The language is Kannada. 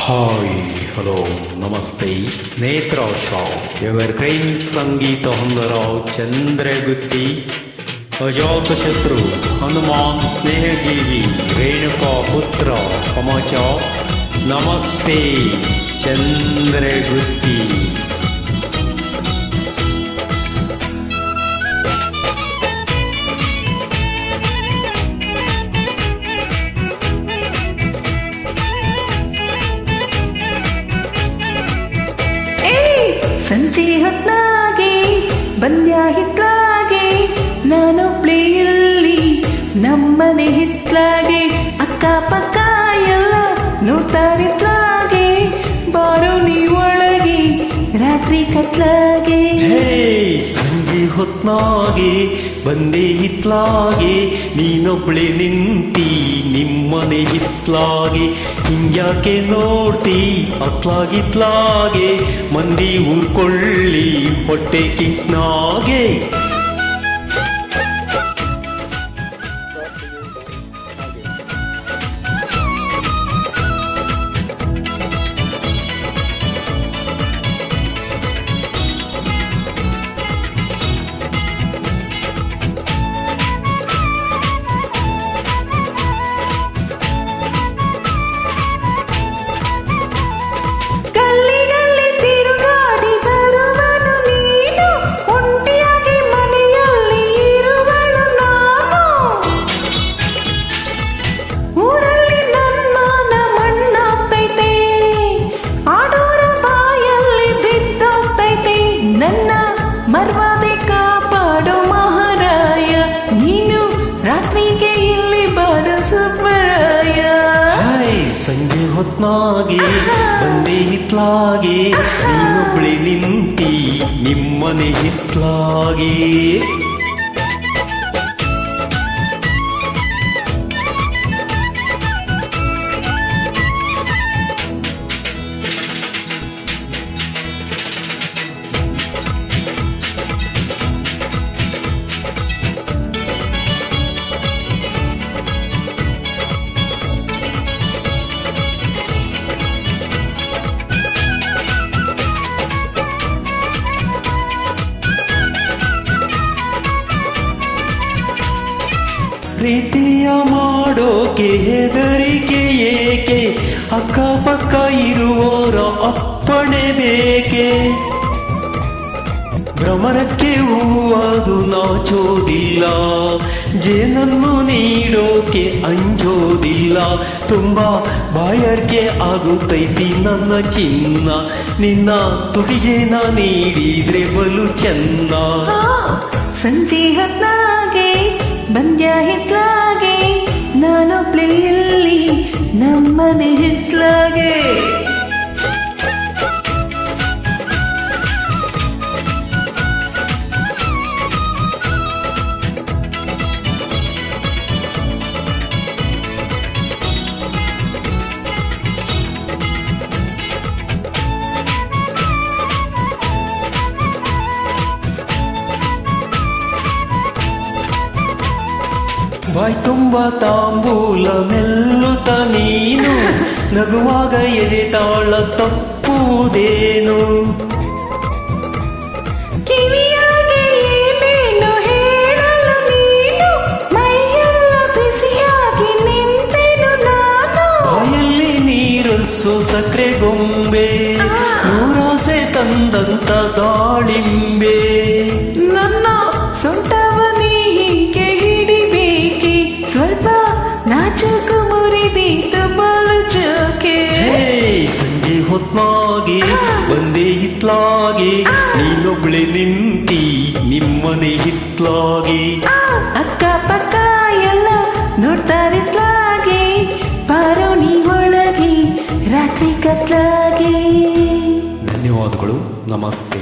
ಹಾಯ್ ಹಲೋ ನಮಸ್ತೆ ನೇತ್ರಾಶಾ ಎವರ್ಗ್ರೀನ್ ಸಂಗೀತ ಹೊಂದರಾವ್ ಚಂದ್ರಗುತ್ತಿ ಅಜಾತಶತ್ರು ಹನುಮಾನ್ ಸ್ನೇಹಜೀವಿ ರೇಣುಕಾ ಪುತ್ರ ಕಮಚ ನಮಸ್ತೆ ಚಂದ್ರಗುತ್ತಿ. ಸಂಜೆ ಹೊತ್ನಾಗೆ ಬಂದ್ಯಾ ಹಿತ್ಲಾಗೆ ನಾನೊಬ್ಳೇ ಇಲ್ಲಿ ನಮ್ಮನೆ ಹಿತ್ಲಾಗೆ ಅಕ್ಕಪಕ್ಕ ಎಲ್ಲ ನೋಡ್ತಾರಿತ್ಲಾಗೆ ಬಾರೋ ನೀ ಒಳಗೆ ರಾತ್ರಿ ಕತ್ಲಾಗೆ. ಸಂಜೆ ಹೊತ್ನಾಗೆ ಬಂದೆ ಹಿತ್ಲಾಗೆ ನೀನೊಬ್ಳೆ ನಿಂತಿ ನಿಮ್ಮನೆ ಹಿತ್ಲಾಗೆ ಹಿಂಗ್ಯಾಕೆ ನೋಡ್ತಿ ಅತ್ಲಾಗಿತ್ಲಾಗೆ ಮಂದಿ ಊರ್ಕೊಳ್ಳಿ ಹೊಟ್ಟೆ ಕಿಟ್ನಾಗೆ. ಮರ್ವಾದೆ ಕಾಪಾಡೋ ಮಹಾರಾಯ ನೀನು ರಾತ್ರಿಗೆ ಇಲ್ಲಿ ಬಾರ ಸುಬ್ಬರಾಯ. ಸಂಜೆ ಹೊತ್ನಾಗೆ ಬಂದೆ ಹಿತ್ಲಾಗೆ ನೀನೊಬ್ಳೆ ನಿಂತಿ ನಿಮ್ಮನೆ ಹಿತ್ಲಾಗೆ. ಪ್ರೀತಿಯ ಮಾಡೋಕೆ ಹೆದರಿಕೆ ಏಕೆ ಅಕ್ಕಪಕ್ಕ ಇರುವವರ ಅಪ್ಪಣೆ ಬೇಕೆ ಭ್ರಮರಕ್ಕೆ ಹೂವದು ನಾಚೋದಿಲ್ಲ ಜೇನನ್ನು ನೀಡೋಕೆ ಅಂಜೋದಿಲ್ಲ ತುಂಬಾ ಬಾಯರ್ಕೆ ಆಗುತ್ತೈತಿ ನನ್ನ ಚಿನ್ನ ನಿನ್ನ ತುಟಿಜೇನ ನೀಡಿದ್ರೆ ಬಲು ಚೆನ್ನ. ಸಂಜೆ ಹೊತ್ನಾಗೆ ಬಂದ್ಯಾ ಹಿತ್ಲಾಗೆ ನಾನೊಬ್ಳೇ ಇಲ್ಲಿ ನಮ್ಮನೆ ಹಿತ್ಲಾಗೆ. ಬಾಯ್ ತುಂಬ ತಾಂಬೂಲ ಮೆಲ್ಲುತ್ತ ನೀನು ನಗುವಾಗ ಎದೆ ತಾಳ ತಪ್ಪುವುದೇನು ಕಿವಿಯಾಗೆ ಏನೇನು ಹೇಳಲು ನೀನು ಮೈಯೆಲ್ಲ ಬಿಸಿಯಾಗಿ ನಿಂತೆನು ನಾನು ಬಾಯಲ್ಲಿ ನೀರಲ್ಸು ಸಕ್ಕರೆ ಗೊಂಬೆ ನೂರಾಸೆ ತಂದಂತ ದಾಳಿಂಬೆ ನನ್ನ ಸೊಂಟವ ನೀ ಹೀಗೆ ಹಿಡಿಬೇಕೆ ಸ್ವಲ್ಪ ನಾಚುಕು ಮುರಿದೀತು ಬಲು ಜೋಕೆ. ಸಂಜೆ ಹೊತ್ನಾಗೆ ಬಂದೆ ಹಿತ್ಲಾಗೆ ನೀನೊಬ್ಳೆ ನಿಂತಿ ನಿಮ್ಮನೆ ಹಿತ್ಲಾಗೆ ಅಕ್ಕಪಕ್ಕ ಎಲ್ಲ ನೋಡ್ತಾರಿತ್ಲಾಗೆ ಬಾರೋ ನೀ ಒಳಗೆ ರಾತ್ರಿ ಕತ್ಲಾಗೆ. ಧನ್ಯವಾದಗಳು. ನಮಸ್ತೆ.